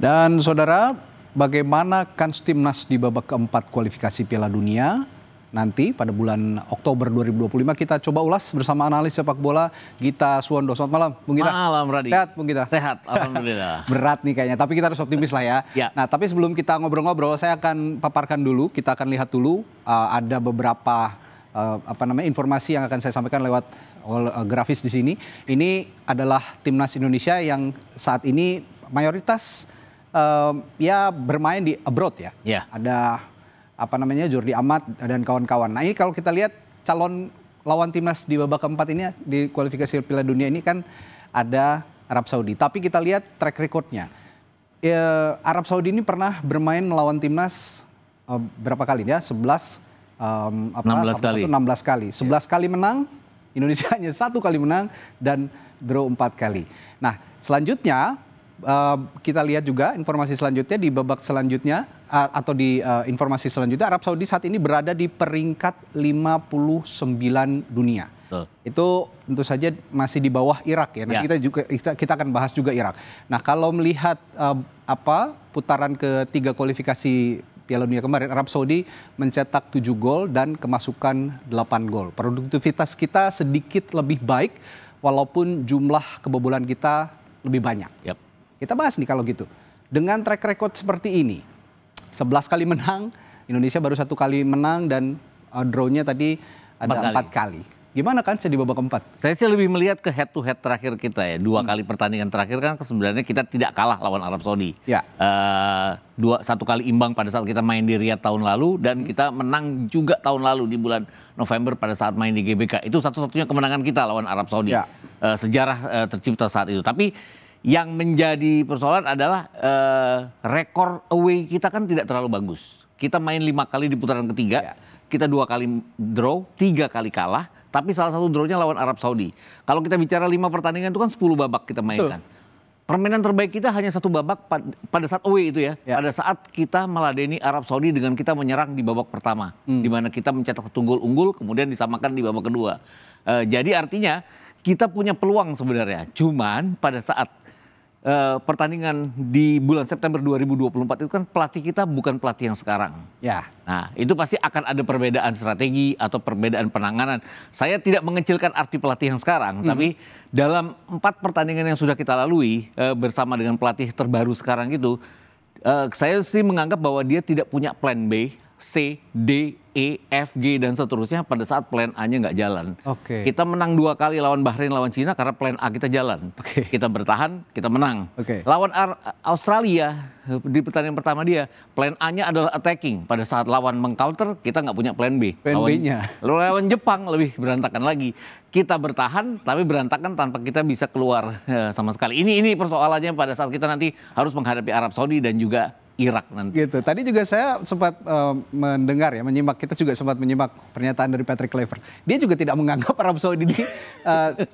Dan saudara, bagaimana kans timnas di babak keempat kualifikasi Piala Dunia nanti pada bulan Oktober 2025 kita coba ulas bersama analis sepak bola Gita Suwondo. Selamat malam, Bung Gita. Malam, Radi. Sehat, Bung Gita? Sehat, alhamdulillah. Berat nih kayaknya, tapi kita harus optimis lah ya. Ya. Nah, tapi sebelum kita ngobrol-ngobrol, saya akan paparkan dulu, kita akan lihat dulu ada beberapa informasi yang akan saya sampaikan lewat grafis di sini. Ini adalah timnas Indonesia yang saat ini mayoritas ya bermain di abroad ya. Ya. Ada Jordi Amat dan kawan-kawan. Nah, ini kalau kita lihat calon lawan timnas di babak keempat ini di kualifikasi Piala Dunia ini kan ada Arab Saudi. Tapi kita lihat track recordnya. Arab Saudi ini pernah bermain melawan timnas berapa kali ya? 16 kali. 16 kali. 11 kali menang, Indonesia hanya 1 kali menang dan draw 4 kali. Nah, selanjutnya kita lihat juga informasi selanjutnya di babak selanjutnya atau di informasi selanjutnya Arab Saudi saat ini berada di peringkat 59 dunia. Betul. Itu tentu saja masih di bawah Irak ya. Nanti kita akan bahas juga Irak. Nah, kalau melihat putaran ketiga kualifikasi Piala Dunia kemarin, Arab Saudi mencetak 7 gol dan kemasukan 8 gol. Produktivitas kita sedikit lebih baik walaupun jumlah kebobolan kita lebih banyak. Yep. Kita bahas nih kalau gitu. Dengan track record seperti ini, 11 kali menang, Indonesia baru 1 kali menang dan draw-nya tadi ada 4 kali. Gimana kan di babak keempat? Saya sih lebih melihat ke head to head terakhir kita ya. 2 kali pertandingan terakhir kan sebenarnya kita tidak kalah lawan Arab Saudi. Ya. 1 kali imbang pada saat kita main di Riyadh tahun lalu dan kita menang juga tahun lalu di bulan November pada saat main di GBK. Itu satu-satunya kemenangan kita lawan Arab Saudi. Ya. Sejarah tercipta saat itu. Tapi yang menjadi persoalan adalah rekor away kita kan tidak terlalu bagus. Kita main 5 kali di putaran ketiga, kita 2 kali draw, 3 kali kalah, tapi salah satu drawnya lawan Arab Saudi. Kalau kita bicara 5 pertandingan itu kan 10 babak kita mainkan. Betul. Permainan terbaik kita hanya 1 babak pada saat away itu ya. Pada saat kita meladeni Arab Saudi dengan kita menyerang di babak pertama. Di mana kita mencetak 1 gol unggul, kemudian disamakan di babak kedua. Jadi artinya kita punya peluang sebenarnya. Cuman pada saat pertandingan di bulan September 2024 itu kan pelatih kita bukan pelatih yang sekarang. Ya. Nah, itu pasti akan ada perbedaan strategi atau perbedaan penanganan. Saya tidak mengecilkan arti pelatih yang sekarang, tapi dalam 4 pertandingan yang sudah kita lalui bersama dengan pelatih terbaru sekarang itu, saya sih menganggap bahwa dia tidak punya plan B, C, D, E, F, G, dan seterusnya pada saat plan A-nya nggak jalan. Oke. Kita menang 2 kali lawan Bahrain, lawan Cina karena plan A kita jalan. Oke. Kita bertahan, kita menang. Oke. Lawan Australia di pertandingan pertama dia, plan A-nya adalah attacking. Pada saat lawan meng-counter, kita nggak punya plan B. Plan B-nya. Lawan Jepang lebih berantakan lagi. Kita bertahan, tapi berantakan tanpa kita bisa keluar sama sekali. Ini persoalannya pada saat kita nanti harus menghadapi Arab Saudi dan juga Irak nanti. Gitu. Tadi juga saya sempat mendengar ya, kita juga sempat menyimak pernyataan dari Patrick Kluivert. Dia juga tidak menganggap Arab Saudi ini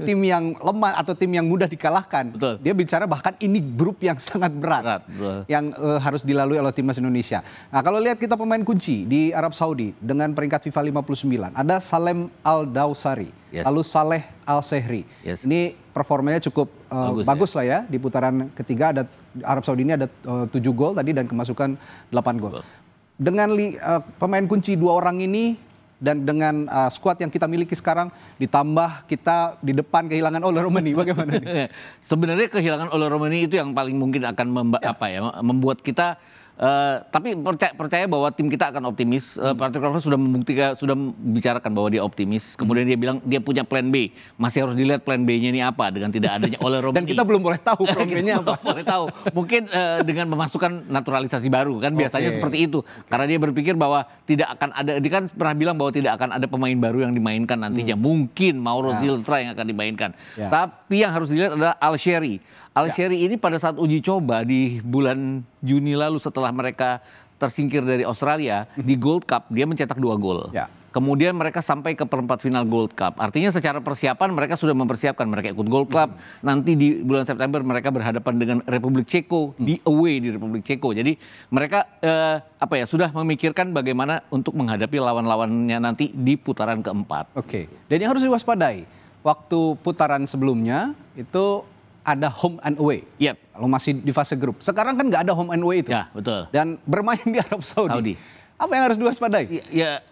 tim yang lemah atau tim yang mudah dikalahkan. Betul. Dia bicara bahkan ini grup yang sangat berat. Yang harus dilalui oleh timnas Indonesia. Nah, kalau lihat kita pemain kunci di Arab Saudi dengan peringkat FIFA 59, ada Salem Al-Dawsari, lalu Saleh Al-Sehri. Ini performanya cukup bagus lah ya. Di putaran ketiga ada Arab Saudi ini ada 7 gol tadi dan kemasukan 8 gol. Dengan pemain kunci 2 orang ini dan dengan skuad yang kita miliki sekarang, ditambah kita di depan kehilangan Ole Romani, bagaimana nih? Sebenarnya kehilangan Ole Romani itu yang paling mungkin akan membuat kita tapi percaya bahwa tim kita akan optimis. Patrick Kluivert sudah membuktikan, sudah membicarakan bahwa dia optimis. Kemudian dia bilang dia punya plan B. Masih harus dilihat plan B-nya ini apa dengan tidak adanya Ole Romani. Dan kita belum boleh tahu plan B-nya apa. Boleh tahu. Mungkin dengan memasukkan naturalisasi baru kan biasanya seperti itu. Karena dia berpikir bahwa tidak akan ada, dia kan pernah bilang bahwa tidak akan ada pemain baru yang dimainkan nantinya. Mungkin Mauro Zilstra yang akan dimainkan. Tapi yang harus dilihat adalah Al-Shehri. Al-Shehri ini pada saat uji coba di bulan Juni lalu setelah mereka tersingkir dari Australia di Gold Cup, dia mencetak 2 gol. Kemudian mereka sampai ke perempat final Gold Cup. Artinya secara persiapan mereka sudah mempersiapkan, mereka ikut Gold Cup. Nanti di bulan September mereka berhadapan dengan Republik Ceko di away di Republik Ceko. Jadi mereka sudah memikirkan bagaimana untuk menghadapi lawan-lawannya nanti di putaran keempat. Oke. Dan yang harus diwaspadai, waktu putaran sebelumnya itu ada home and away. Yep. Kalau masih di fase grup. Sekarang kan nggak ada home and away itu. Ya, betul. Dan bermain di Arab Saudi. Apa yang harus diwaspadai? Ya,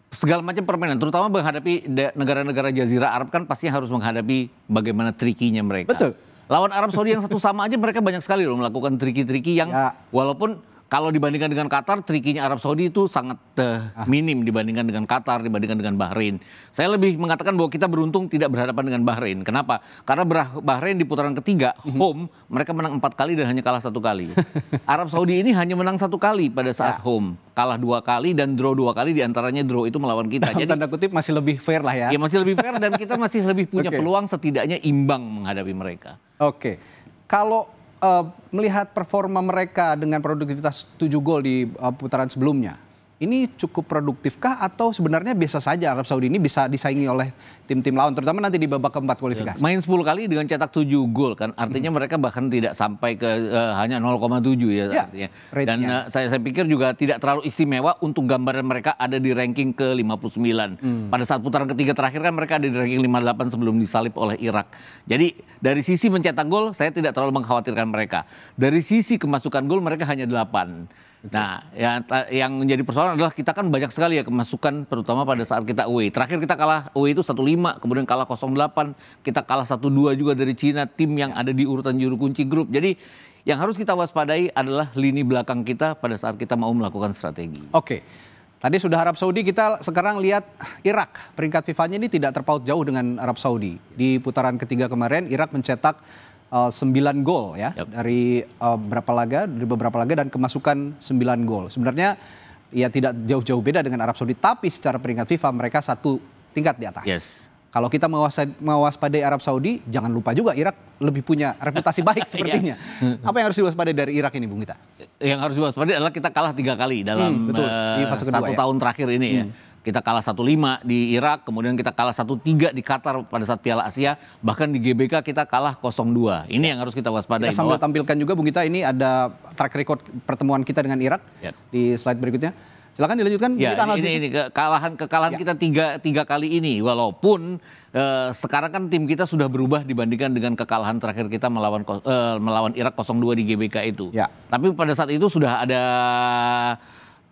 segala macam permainan, terutama menghadapi negara-negara Jazirah Arab kan pasti harus menghadapi bagaimana trikinya mereka. Betul. Lawan Arab Saudi yang satu sama aja mereka banyak sekali loh melakukan triki-triki yang walaupun kalau dibandingkan dengan Qatar, trikinya Arab Saudi itu sangat minim dibandingkan dengan Qatar, dibandingkan dengan Bahrain. Saya lebih mengatakan bahwa kita beruntung tidak berhadapan dengan Bahrain. Kenapa? Karena Bahrain di putaran ketiga, home, mereka menang 4 kali dan hanya kalah 1 kali. Arab Saudi ini hanya menang 1 kali pada saat home. Kalah 2 kali dan draw 2 kali, diantaranya draw itu melawan kita. Jadi tanda kutip masih lebih fair lah ya. Ya masih lebih fair dan kita masih lebih punya peluang setidaknya imbang menghadapi mereka. Oke. Kalau melihat performa mereka dengan produktivitas 7 gol di putaran sebelumnya, ini cukup produktifkah atau sebenarnya biasa saja Arab Saudi ini bisa disaingi oleh tim-tim lawan, terutama nanti di babak keempat kualifikasi? Main 10 kali dengan cetak 7 gol kan, artinya mereka bahkan tidak sampai ke hanya 0,7 ya artinya. Dan saya pikir juga tidak terlalu istimewa untuk gambaran mereka ada di ranking ke-59. Pada saat putaran ketiga terakhir kan mereka ada di ranking 58 sebelum disalip oleh Irak. Jadi dari sisi mencetak gol saya tidak terlalu mengkhawatirkan mereka. Dari sisi kemasukan gol mereka hanya 8. Nah, yang menjadi persoalan adalah kita kan banyak sekali ya kemasukan, terutama pada saat kita away. Terakhir kita kalah away itu 1-5, kemudian kalah 0-8, kita kalah 1-2 juga dari Cina, tim yang ada di urutan juru kunci grup. Jadi yang harus kita waspadai adalah lini belakang kita pada saat kita mau melakukan strategi. Oke, tadi sudah Arab Saudi, kita sekarang lihat Irak. Peringkat FIFA-nya ini tidak terpaut jauh dengan Arab Saudi. Di putaran ketiga kemarin, Irak mencetak 9 gol ya dari beberapa laga dan kemasukan 9 gol. Sebenarnya ya tidak jauh-jauh beda dengan Arab Saudi, tapi secara peringkat FIFA mereka 1 tingkat di atas. Kalau kita mewaspadai Arab Saudi, jangan lupa juga Irak lebih punya reputasi baik sepertinya. Apa yang harus diwaspadai dari Irak ini, Bung Gita? Yang harus diwaspadai adalah kita kalah 3 kali dalam di fase kedua, 1 tahun terakhir ini ya. Kita kalah 1-5 di Irak, kemudian kita kalah 1-3 di Qatar pada saat Piala Asia, bahkan di GBK kita kalah 0-2. Ini yang harus kita waspadai. Kita sambil tampilkan juga Bung Gita, ini ada track record pertemuan kita dengan Irak di slide berikutnya. Silakan dilanjutkan. Ya, ini kekalahan kita tiga kali ini, walaupun sekarang kan tim kita sudah berubah dibandingkan dengan kekalahan terakhir kita melawan Irak 0-2 di GBK itu. Tapi pada saat itu sudah ada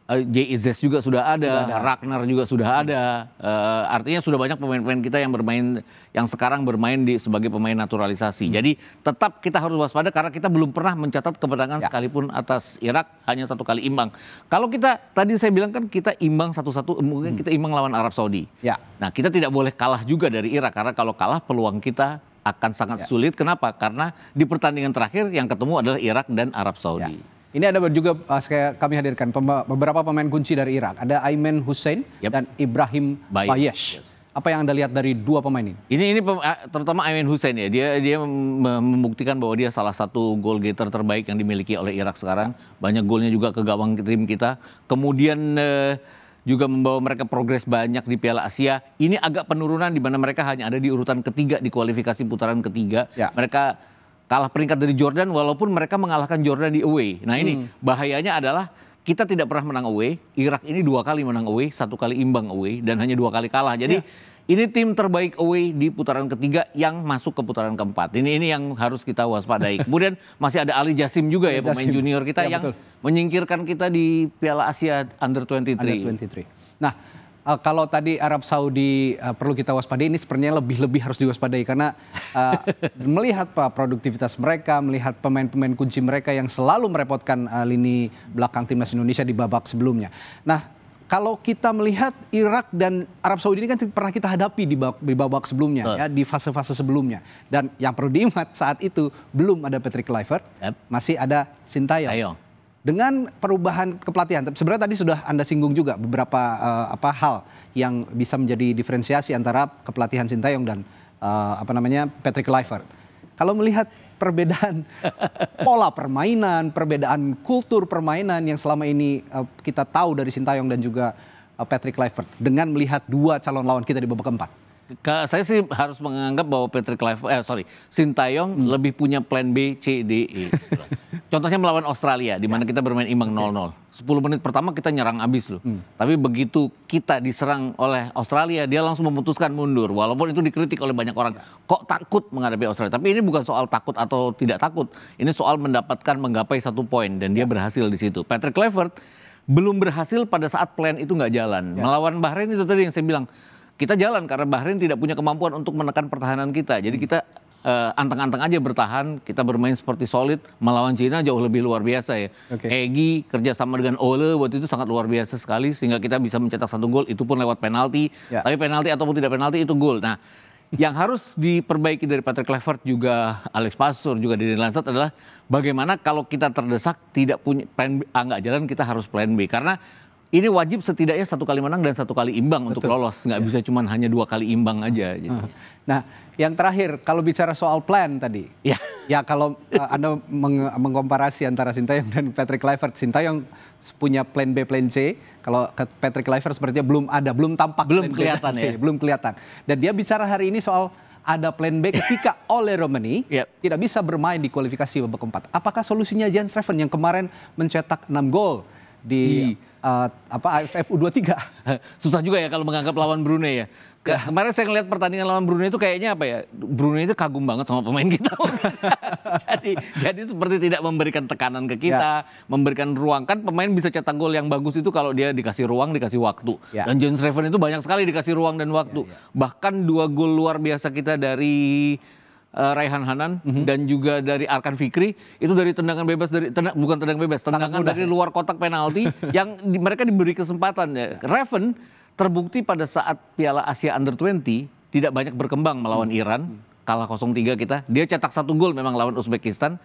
JIZ juga sudah ada, Ragnar juga sudah ada. Artinya sudah banyak pemain-pemain kita yang sekarang bermain sebagai pemain naturalisasi. Jadi tetap kita harus waspada karena kita belum pernah mencatat kemenangan sekalipun atas Irak, hanya 1 kali imbang. Kalau kita tadi saya bilang kan kita imbang 1-1, mungkin kita imbang lawan Arab Saudi. Nah, kita tidak boleh kalah juga dari Irak karena kalau kalah peluang kita akan sangat sulit. Kenapa? Karena di pertandingan terakhir yang ketemu adalah Irak dan Arab Saudi. Ini ada juga kami hadirkan beberapa pemain kunci dari Irak. Ada Aiman Hussein dan Ibrahim Bayesh. Apa yang Anda lihat dari 2 pemain ini? Ini terutama Aiman Hussein ya. Dia membuktikan bahwa dia salah satu goal getter terbaik yang dimiliki oleh Irak sekarang. Banyak golnya juga ke gawang tim kita. Kemudian juga membawa mereka progres banyak di Piala Asia. Ini agak penurunan di mana mereka hanya ada di urutan ketiga di kualifikasi putaran ketiga. Mereka kalah peringkat dari Jordan walaupun mereka mengalahkan Jordan di away. Nah ini bahayanya adalah kita tidak pernah menang away. Irak ini 2 kali menang away, 1 kali imbang away dan hanya 2 kali kalah. Jadi ini tim terbaik away di putaran ketiga yang masuk ke putaran keempat. Ini yang harus kita waspadai. Kemudian masih ada Ali Jassim juga ya, pemain junior kita yang menyingkirkan kita di Piala Asia Under-23. Nah, kalau tadi Arab Saudi perlu kita waspadai, ini sebenarnya lebih harus diwaspadai karena melihat produktivitas mereka, melihat pemain-pemain kunci mereka yang selalu merepotkan lini belakang timnas Indonesia di babak sebelumnya. Nah, kalau kita melihat Irak dan Arab Saudi ini kan pernah kita hadapi di babak sebelumnya, ya, di fase-fase sebelumnya. Dan yang perlu diingat saat itu belum ada Patrick Kluivert, masih ada Sintayong. Dengan perubahan kepelatihan, sebenarnya tadi sudah Anda singgung juga beberapa hal yang bisa menjadi diferensiasi antara kepelatihan Sintayong dan Patrick Kluivert. Kalau melihat perbedaan pola permainan, perbedaan kultur permainan yang selama ini kita tahu dari Sintayong dan juga Patrick Kluivert, dengan melihat 2 calon lawan kita di babak keempat, Saya sih harus menganggap bahwa Sintayong lebih punya plan B, C, D, E. Contohnya melawan Australia, di mana kita bermain imbang 0-0. 10 menit pertama kita nyerang abis loh. Tapi begitu kita diserang oleh Australia, dia langsung memutuskan mundur. Walaupun itu dikritik oleh banyak orang. Kok takut menghadapi Australia? Tapi ini bukan soal takut atau tidak takut. Ini soal menggapai 1 poin. Dan dia berhasil di situ. Patrick Kluivert belum berhasil pada saat plan itu nggak jalan. Melawan Bahrain itu tadi yang saya bilang. Kita jalan karena Bahrain tidak punya kemampuan untuk menekan pertahanan kita. Jadi kita anteng-anteng aja bertahan, kita bermain seperti solid. Melawan Cina jauh lebih luar biasa ya. Egy kerjasama dengan Ole waktu itu sangat luar biasa sekali. Sehingga kita bisa mencetak 1 gol, itu pun lewat penalti. Tapi penalti ataupun tidak penalti itu gol. Nah, yang harus diperbaiki dari Patrick Kluivert juga Alex Pastur juga Deden Lansat adalah bagaimana kalau kita terdesak tidak punya plan A nggak jalan, kita harus plan B. Karena ini wajib setidaknya 1 kali menang dan 1 kali imbang untuk lolos. Nggak bisa cuma hanya 2 kali imbang aja. Gitu. Nah, yang terakhir kalau bicara soal plan tadi. Ya kalau Anda mengkomparasi antara Sintayong dan Patrick Kluivert. Sintayong punya plan B, plan C. Kalau Patrick Kluivert sepertinya belum tampak. Belum kelihatan ya. Belum kelihatan. Dan dia bicara hari ini soal ada plan B ketika Ole Romani tidak bisa bermain di kualifikasi babak keempat. Apakah solusinya Jens Streffen yang kemarin mencetak 6 gol di AFF U23. Susah juga ya kalau menganggap lawan Brunei ya. Kemarin saya ngeliat pertandingan lawan Brunei itu kayaknya apa ya? Brunei itu kagum banget sama pemain kita. jadi seperti tidak memberikan tekanan ke kita, memberikan ruang. Kan pemain bisa cetak gol yang bagus itu kalau dia dikasih ruang, dikasih waktu. Dan Jens Streffen itu banyak sekali dikasih ruang dan waktu. Bahkan 2 gol luar biasa kita dari Raihan Hanan dan juga dari Arkan Fikri itu dari tendangan bebas tendangan dari luar kotak penalti yang mereka diberi kesempatan ya. Raven terbukti pada saat Piala Asia Under-20 tidak banyak berkembang melawan Iran, kalah 0-3 kita. Dia cetak 1 gol memang lawan Uzbekistan,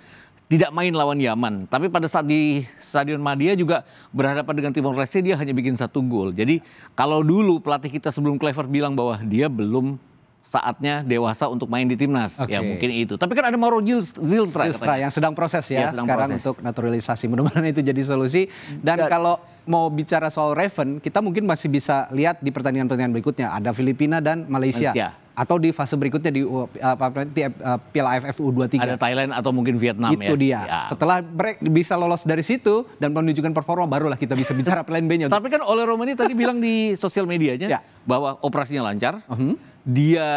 tidak main lawan Yaman. Tapi pada saat di Stadion Madia juga berhadapan dengan Timor Leste dia hanya bikin 1 gol. Jadi kalau dulu pelatih kita sebelum Kluivert bilang bahwa dia belum saatnya dewasa untuk main di timnas, ya mungkin itu. Tapi kan ada Mauro Zilstra yang sedang proses ya sekarang untuk naturalisasi. Mudah-mudahan itu jadi solusi. Dan kalau mau bicara soal Raven, kita mungkin masih bisa lihat di pertandingan-pertandingan berikutnya. Ada Filipina dan Malaysia. Atau di fase berikutnya di Piala AFF U23. Ada Thailand atau mungkin Vietnam itu dia. Setelah bisa lolos dari situ dan menunjukkan performa, barulah kita bisa bicara plan B-nya. Tapi kan Ole Romani tadi bilang di sosial medianya bahwa operasinya lancar. Dia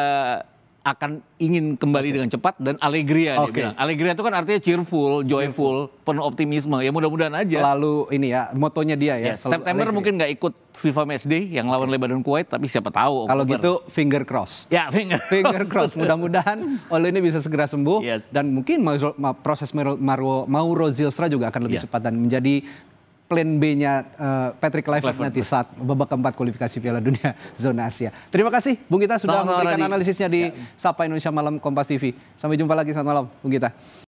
akan ingin kembali dengan cepat dan alegria dia bilang. Alegria itu kan artinya cheerful, joyful, penuh optimisme. Ya mudah-mudahan aja. Selalu ini ya, motonya dia ya. September mungkin nggak ikut FIFA Matchday yang lawan Lebanon Kuwait, tapi siapa tahu. Kalau gitu finger cross. Ya finger cross. Mudah-mudahan Ole ini bisa segera sembuh dan mungkin proses Mauro Zilstra juga akan lebih cepat dan menjadi plan B-nya Patrick Kluivert nanti saat babak keempat kualifikasi Piala Dunia zona Asia. Terima kasih Bung Gita sudah memberikan analisisnya di Sapa Indonesia Malam Kompas TV. Sampai jumpa lagi, selamat malam Bung Gita.